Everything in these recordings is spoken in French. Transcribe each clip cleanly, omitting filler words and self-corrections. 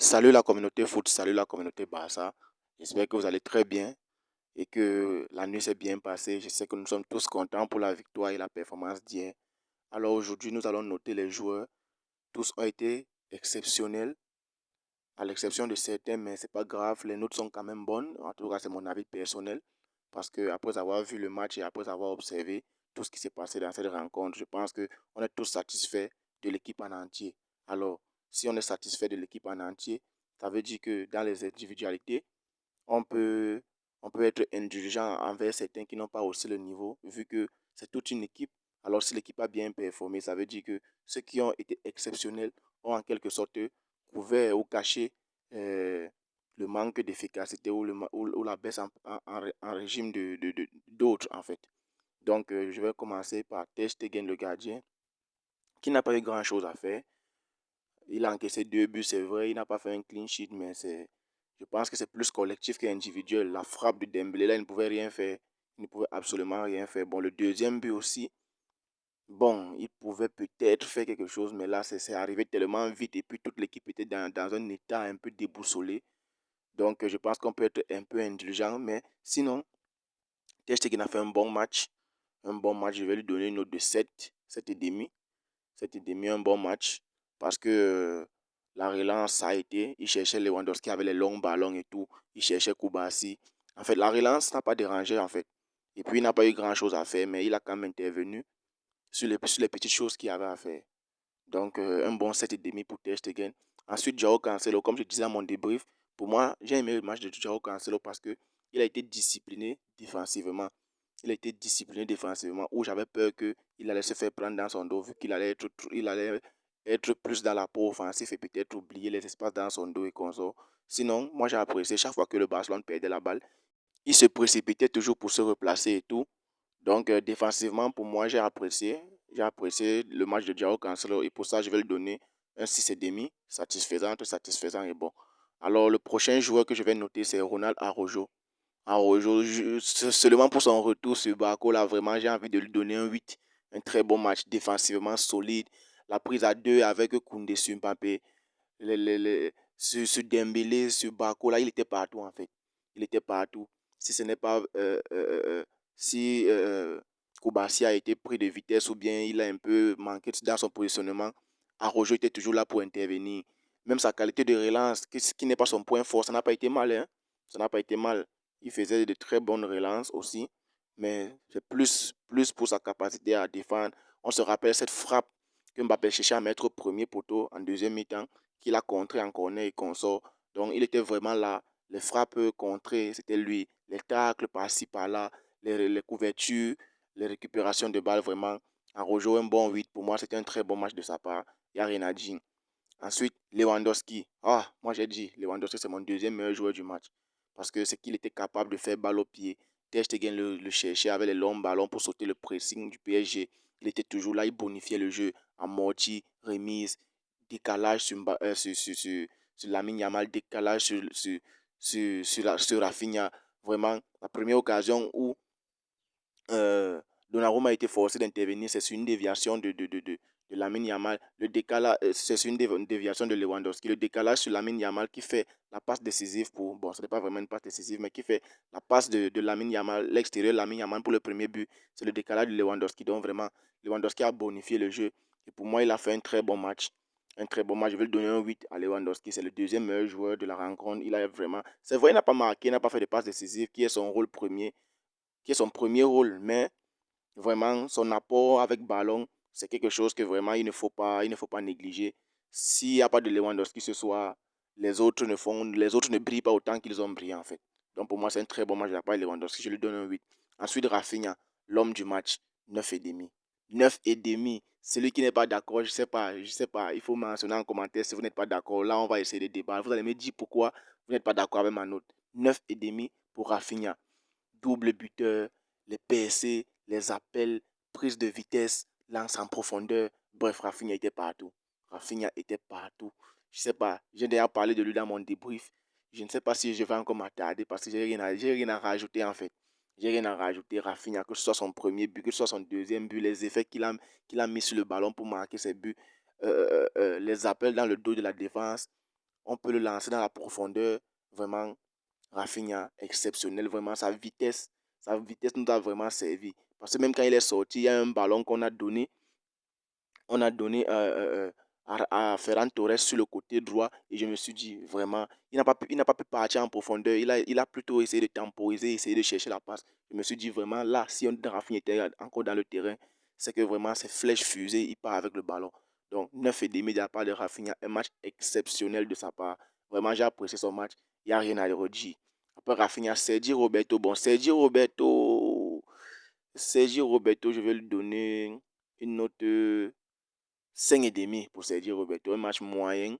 Salut la communauté foot, salut la communauté Barça. J'espère que vous allez très bien et que la nuit s'est bien passée. Je sais que nous sommes tous contents pour la victoire et la performance d'hier. Alors aujourd'hui, nous allons noter les joueurs. Tous ont été exceptionnels, à l'exception de certains, mais c'est pas grave. Les nôtres sont quand même bonnes. En tout cas, c'est mon avis personnel. Parce que après avoir vu le match et après avoir observé tout ce qui s'est passé dans cette rencontre, je pense que on est tous satisfaits de l'équipe en entier. Alors, si on est satisfait de l'équipe en entier, ça veut dire que dans les individualités, on peut, on peut être indulgent envers certains qui n'ont pas aussi le niveau, vu que c'est toute une équipe. Alors, si l'équipe a bien performé, ça veut dire que ceux qui ont été exceptionnels ont en quelque sorte couvert ou caché euh, le manque d'efficacité ou la baisse en régime d'autres, en fait. Donc, je vais commencer par Ter Stegen, le gardien, qui n'a pas eu grand-chose à faire. Il a encaissé 2 buts, c'est vrai. Il n'a pas fait un clean sheet, mais je pense que c'est plus collectif qu'individuel. La frappe de Dembélé, là, il ne pouvait rien faire. Il ne pouvait absolument rien faire. Bon, le deuxième but aussi, bon, il pouvait peut-être faire quelque chose, mais là, c'est arrivé tellement vite et puis toute l'équipe était dans un état un peu déboussolé. Donc, je pense qu'on peut être un peu indulgent, mais sinon, Ter Stegen a fait un bon match. Un bon match, je vais lui donner une note de 7, 7,5. C'était demi un bon match parce que la relance, ça a été. Il cherchait Lewandowski avec les longs ballons et tout. Il cherchait Koubassi. En fait, la relance n'a pas dérangé, en fait. Et puis, il n'a pas eu grand-chose à faire, mais il a quand même intervenu sur les petites choses qu'il avait à faire. Donc, un bon 7,5 pour Ter Stegen. Ensuite, Joao Cancelo, comme je disais à mon débrief, pour moi, j'ai aimé le match de Joao Cancelo parce que il a été discipliné défensivement. Il a été discipliné défensivement où j'avais peur qu'il allait se faire prendre dans son dos vu il allait être plus dans la peau offensive et peut-être oublier les espaces dans son dos et consort. Sinon, moi j'ai apprécié chaque fois que le Barcelone perdait la balle, il se précipitait toujours pour se replacer et tout. Donc, défensivement, pour moi, j'ai apprécié. J'ai apprécié le match de Joao Cancelo et pour ça, je vais lui donner un 6,5, satisfaisant, entre satisfaisant et bon. Alors, le prochain joueur que je vais noter, c'est Ronald Araujo. Araujo, seulement pour son retour sur Barco, là, vraiment, j'ai envie de lui donner un 8. Un très bon match, défensivement solide. La prise à deux avec Koundé sur Mbappé, sur Dembélé, sur Barco, là, il était partout, en fait. Il était partout. Si ce n'est pas si Koubassi a été pris de vitesse ou bien il a un peu manqué dans son positionnement, Arrojo était toujours là pour intervenir. Même sa qualité de relance, qui n'est pas son point fort, ça n'a pas été mal. Hein? Ça n'a pas été mal. Il faisait de très bonnes relances aussi, mais c'est plus pour sa capacité à défendre. On se rappelle cette frappe que Mbappé cherchait à mettre au premier poteau en deuxième mi-temps, qu'il a contré en corner et consort. Donc il était vraiment là. Les frappes contrées, c'était lui. Les tacles par-ci, par-là, les couvertures, les récupérations de balles, vraiment. En rejoint un bon 8. Pour moi, c'était un très bon match de sa part. Il n'y a rien à dire. Ensuite, Lewandowski. Ah, moi j'ai dit, Lewandowski, c'est mon deuxième meilleur joueur du match. Parce que c'est qu'il était capable de faire balle au pied. Ter Stegen le cherchait avec les longs ballons pour sauter le pressing du PSG. Il était toujours là, il bonifiait le jeu. Amorti, remise, décalage sur Lamine Yamal, décalage sur Rafinha. Vraiment, la première occasion où Donnarumma a été forcé d'intervenir, c'est sur une déviation de Lamine Yamal. Le décalage, c'est sur une déviation de Lewandowski. Le décalage sur Lamine Yamal qui fait la passe décisive pour. Bon, ce n'est pas vraiment une passe décisive, mais qui fait la passe de Lamine Yamal, l'extérieur de Lamine Yamal pour le premier but. C'est le décalage de Lewandowski. Donc, vraiment, Lewandowski a bonifié le jeu. Et pour moi, il a fait un très bon match. Un très bon match. Je vais lui donner un 8 à Lewandowski. C'est le deuxième meilleur joueur de la rencontre. Il a vraiment. C'est vrai, il n'a pas marqué, il n'a pas fait de passe décisive, qui est son rôle premier, qui est son premier rôle, mais vraiment, son apport avec ballon, c'est quelque chose que vraiment il ne faut pas négliger. S'il n'y a pas de Lewandowski ce soir, les autres ne brillent pas autant qu'ils ont brillé en fait. Donc pour moi, c'est un très bon match de la part de Lewandowski. Je lui donne un 8. Ensuite, Rafinha, l'homme du match, 9,5. 9,5. Celui qui n'est pas d'accord, je sais pas. Il faut mentionner en commentaire si vous n'êtes pas d'accord. Là, on va essayer de débattre. Vous allez me dire pourquoi vous n'êtes pas d'accord avec ma note. 9,5 pour Rafinha. Double buteur, les PSC, les appels, prise de vitesse, lance en profondeur. Bref, Rafinha était partout. Rafinha était partout. Je sais pas, j'ai déjà parlé de lui dans mon débrief. Je ne sais pas si je vais encore m'attarder parce que j'ai rien à rajouter en fait. J'ai rien à rajouter. Rafinha, que ce soit son premier but, que ce soit son deuxième but, les effets qu'il a mis sur le ballon pour marquer ses buts, les appels dans le dos de la défense. on peut le lancer dans la profondeur. Vraiment, Rafinha, exceptionnel. Vraiment, sa vitesse nous a vraiment servi. Parce que même quand il est sorti, il y a un ballon on a donné à Ferran Torres sur le côté droit et je me suis dit vraiment, il n'a pas pu partir en profondeur. Il a plutôt essayé de temporiser, essayé de chercher la passe. Je me suis dit vraiment là, si Rafinha était encore dans le terrain, c'est que vraiment ses flèches fusées, il part avec le ballon. Donc 9 et demi de la part de Rafinha, un match exceptionnel de sa part. Vraiment, j'ai apprécié son match. Il n'y a rien à redire. Après Rafinha, Sergi Roberto. Bon, Sergi Roberto, je vais lui donner une note 5,5 pour Sergio Roberto. Un match moyen.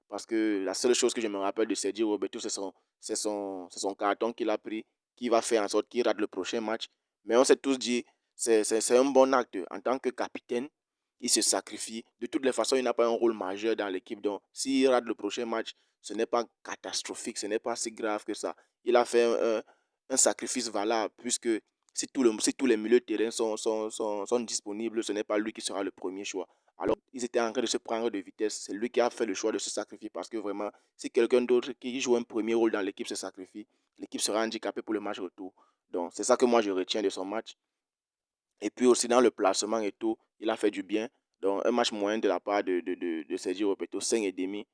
Parce que la seule chose que je me rappelle de Sergio Roberto, c'est son carton qu'il a pris, qui va faire en sorte qu'il rate le prochain match. Mais on s'est tous dit, c'est un bon acte. En tant que capitaine, il se sacrifie. De toutes les façons, il n'a pas un rôle majeur dans l'équipe. Donc, s'il rate le prochain match, ce n'est pas catastrophique, ce n'est pas si grave que ça. Il a fait un sacrifice valable, puisque si tous les milieux de terrain sont disponibles, ce n'est pas lui qui sera le premier choix. Alors, ils étaient en train de se prendre de vitesse. C'est lui qui a fait le choix de se sacrifier parce que vraiment, si quelqu'un d'autre qui joue un premier rôle dans l'équipe se sacrifie, l'équipe sera handicapée pour le match retour. Donc, c'est ça que moi je retiens de son match. Et puis aussi dans le placement et tout, il a fait du bien. Donc, un match moyen de la part de Sergio Roberto, 5,5.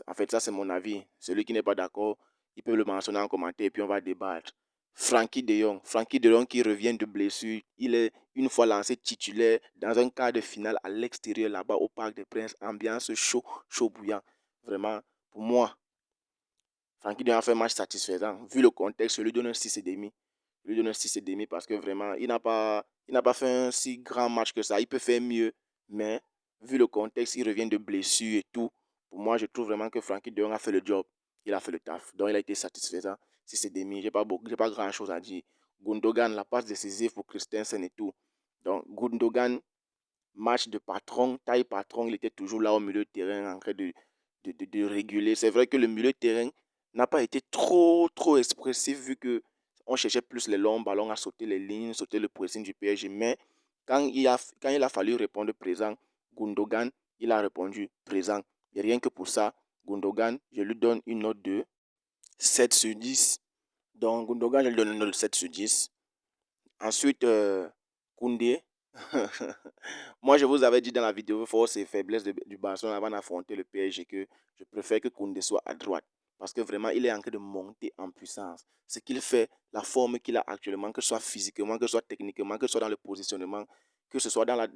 En fait, ça, c'est mon avis. Celui qui n'est pas d'accord, il peut le mentionner en commentaire et puis on va débattre. Frankie de Jong qui revient de blessure. Il est une fois lancé titulaire dans un quart de finale à l'extérieur, là-bas au Parc des Princes. Ambiance chaud, chaud bouillant. Vraiment, pour moi, Frankie de Jong a fait un match satisfaisant. Vu le contexte, je lui donne un 6,5. Je lui donne un 6,5 parce que vraiment, il n'a pas fait un si grand match que ça. Il peut faire mieux, mais vu le contexte, il revient de blessure et tout. Pour moi, je trouve vraiment que Frankie de Jong a fait le job. Il a fait le taf. Donc, il a été satisfaisant. 6,5. J'ai pas grand chose à dire. Gundogan, la passe décisive pour Christensen et tout. Donc, Gundogan, match de patron, taille patron, il était toujours là au milieu de terrain en train de réguler. C'est vrai que le milieu de terrain n'a pas été trop expressif vu que on cherchait plus les longs ballons à sauter les lignes, sauter le pressing du PSG. Mais quand il a fallu répondre présent, Gundogan, il a répondu présent. Et rien que pour ça, Gundogan, je lui donne une note de 7 sur 10. Donc, Gundogan, je lui donne une note de 7 sur 10. Ensuite, Koundé. Moi, je vous avais dit dans la vidéo force et faiblesse du Barcelone avant d'affronter le PSG que je préfère que Koundé soit à droite. Parce que vraiment, il est en train de monter en puissance. Ce qu'il fait, la forme qu'il a actuellement, que ce soit physiquement, que ce soit techniquement, que ce soit dans le positionnement, que ce soit dans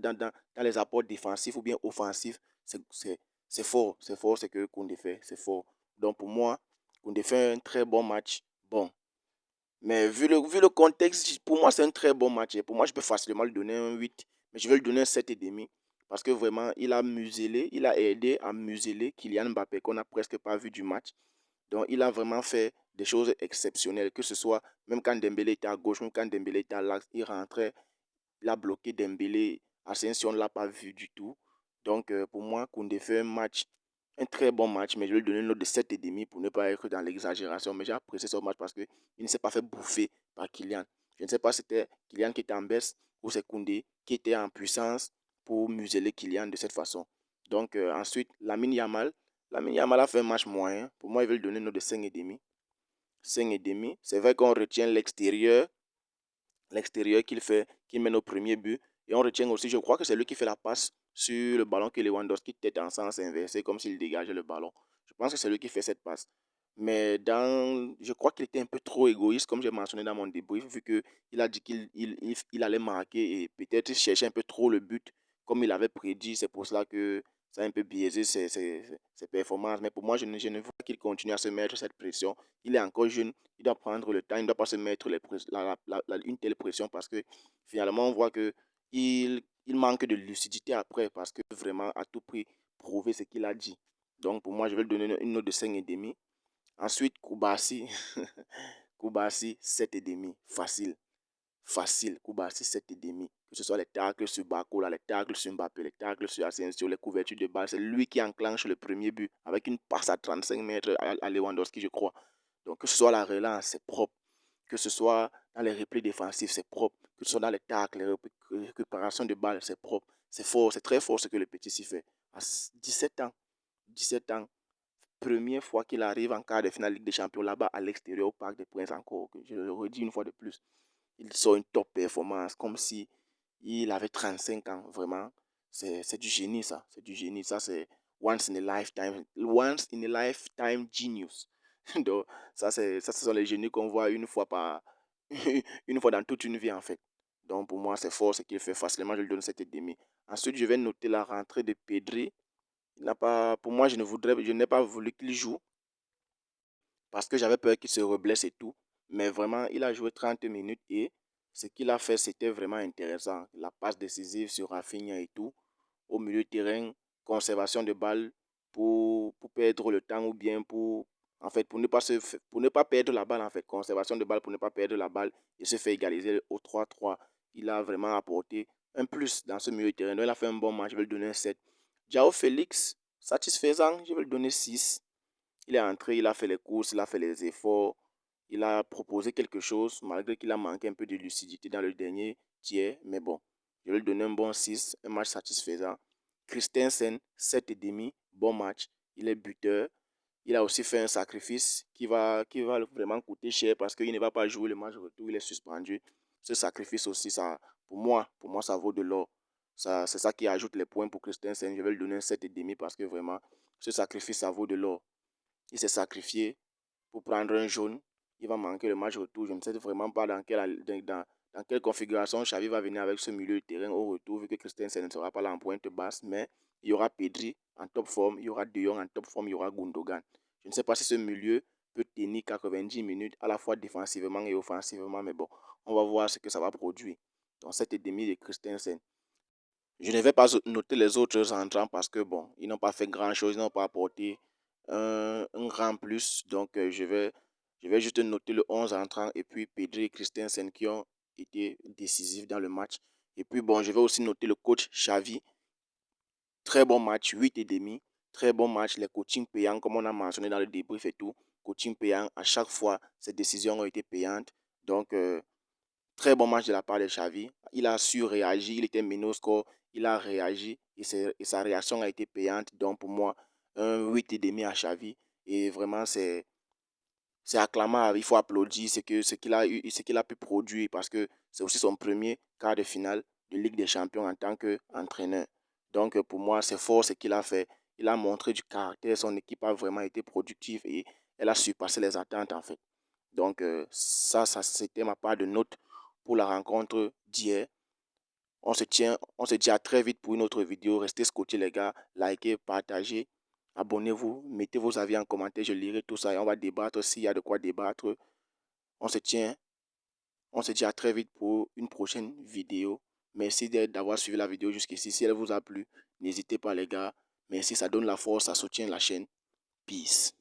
les apports défensifs ou bien offensifs, c'est fort. C'est fort ce que Koundé fait. C'est fort. Donc pour moi, Koundé fait un très bon match. Bon, mais vu le contexte, pour moi, c'est un très bon match. Et pour moi, je peux facilement lui donner un 8. Mais je vais lui donner un 7,5. Parce que vraiment, il a aidé à museler Kylian Mbappé, qu'on n'a presque pas vu du match. Donc, il a vraiment fait des choses exceptionnelles. Que ce soit, même quand Dembélé était à gauche, même quand Dembélé était à l'axe, il rentrait, il a bloqué Dembélé. Asensio, on ne l'a pas vu du tout. Donc, pour moi, Koundé fait un très bon match, mais je vais lui donner une note de 7,5 pour ne pas être dans l'exagération. Mais j'ai apprécié ce match parce qu'il ne s'est pas fait bouffer par Kylian. Je ne sais pas si c'était Kylian qui était en baisse ou c'est Koundé qui était en puissance pour museler Kylian de cette façon. Donc, ensuite, Lamine Yamal. Lamine Yamal a fait un match moyen. Pour moi, il veut lui donner une note de 5,5. 5,5. C'est vrai qu'on retient l'extérieur qu'il fait, qu'il mène au premier but. Et on retient aussi, je crois que c'est lui qui fait la passe sur le ballon que Lewandowski tête en sens inversé, comme s'il dégageait le ballon. Je pense que c'est lui qui fait cette passe. Mais je crois qu'il était un peu trop égoïste, comme j'ai mentionné dans mon débrief, vu qu'il a dit qu'il allait marquer et peut-être chercher un peu trop le but, comme il avait prédit. C'est pour cela que ça a un peu biaisé ses performances. Mais pour moi, je ne veux pas qu'il continue à se mettre cette pression. Il est encore jeune, il doit prendre le temps, il ne doit pas se mettre une telle pression parce que finalement, on voit que il manque de lucidité après parce que vraiment, à tout prix, prouver ce qu'il a dit. Donc, pour moi, je vais lui donner une note de 5,5. Ensuite, Koubassi, Koubassi 7,5. Facile. Facile. Koubassi 7,5. Que ce soit les tacles sur Bakola, les tacles sur Mbappé, les tacles sur Asensio, les couvertures de balle. C'est lui qui enclenche le premier but avec une passe à 35 mètres à Lewandowski, je crois. Donc, que ce soit la relance, c'est propre. Que ce soit dans les replis défensifs, c'est propre. Que ce soit dans les tacles, les récupérations de balles, c'est propre. C'est fort, c'est très fort ce que le petit s'y fait. À 17 ans, 17 ans, première fois qu'il arrive en quart de finale Ligue des Champions là-bas à l'extérieur au Parc des Princes encore. Je le redis une fois de plus. Il sort une top performance comme si il avait 35 ans. Vraiment, c'est du génie ça. C'est du génie. Ça, c'est once in a lifetime genius. Donc, ça, ce sont les génies qu'on voit une fois une fois dans toute une vie en fait. Donc, pour moi, c'est fort ce qu'il fait facilement. Je lui donne 7,5. Ensuite, je vais noter la rentrée de Pedri. Pour moi, je n'ai pas voulu qu'il joue parce que j'avais peur qu'il se reblesse et tout. Mais vraiment, il a joué 30 minutes et ce qu'il a fait, c'était vraiment intéressant. La passe décisive sur Rafinha et tout. Au milieu de terrain, conservation de balle pour perdre le temps ou bien en fait, pour ne pas perdre la balle, en fait. Conservation de balle pour ne pas perdre la balle et se fait égaliser au 3-3. Il a vraiment apporté un plus dans ce milieu de terrain. Donc, il a fait un bon match, je vais lui donner un 7. Jao Félix, satisfaisant, je vais lui donner 6. Il est entré, il a fait les courses, il a fait les efforts, il a proposé quelque chose, malgré qu'il a manqué un peu de lucidité dans le dernier tiers. Mais bon, je vais lui donner un bon 6, un match satisfaisant. Christensen, 7,5, bon match. Il est buteur. Il a aussi fait un sacrifice qui va vraiment coûter cher parce qu'il ne va pas jouer le match retour, il est suspendu. Ce sacrifice aussi, ça, pour moi, ça vaut de l'or. C'est ça qui ajoute les points pour Christensen. Je vais lui donner un 7,5 parce que vraiment, ce sacrifice, ça vaut de l'or. Il s'est sacrifié pour prendre un jaune. Il va manquer le match retour. Je ne sais vraiment pas dans quelle configuration Xavi va venir avec ce milieu de terrain au retour, vu que Christensen ne sera pas là en pointe basse. Mais il y aura Pedri en top forme, il y aura De Jong en top forme, il y aura Gundogan. Je ne sais pas si ce milieu peut tenir 90 minutes à la fois défensivement et offensivement, mais bon, on va voir ce que ça va produire. Donc, 7,5 de Christensen. Je ne vais pas noter les autres entrants parce que bon, ils n'ont pas fait grand-chose, ils n'ont pas apporté un grand plus. Donc, je vais juste noter le 11 entrants et puis Pedri et Christensen qui ont été décisifs dans le match. Et puis bon, je vais aussi noter le coach Xavi. Très bon match, 8,5. Très bon match, les coachings payants, comme on a mentionné dans le débrief et tout. Coaching payant, à chaque fois, ces décisions ont été payantes. Donc, très bon match de la part de Xavi. Il a su réagir, il était mené au score, il a réagi et sa réaction a été payante. Donc pour moi, un 8,5 à Xavi. Et vraiment, c'est acclamable. Il faut applaudir ce qu'il a pu produire parce que c'est aussi son premier quart de finale de Ligue des Champions en tant qu'entraîneur. Donc pour moi, c'est fort ce qu'il a fait. Il a montré du caractère, son équipe a vraiment été productive et elle a surpassé les attentes en fait. Donc ça c'était ma part de note pour la rencontre d'hier. On se dit à très vite pour une autre vidéo. Restez scotchés les gars, likez, partagez, abonnez-vous, mettez vos avis en commentaire, je lirai tout ça et on va débattre s'il y a de quoi débattre. On se tient, on se dit à très vite pour une prochaine vidéo. Merci d'avoir suivi la vidéo jusqu'ici. Si elle vous a plu, n'hésitez pas les gars. Merci, ça donne la force, ça soutient la chaîne. Peace.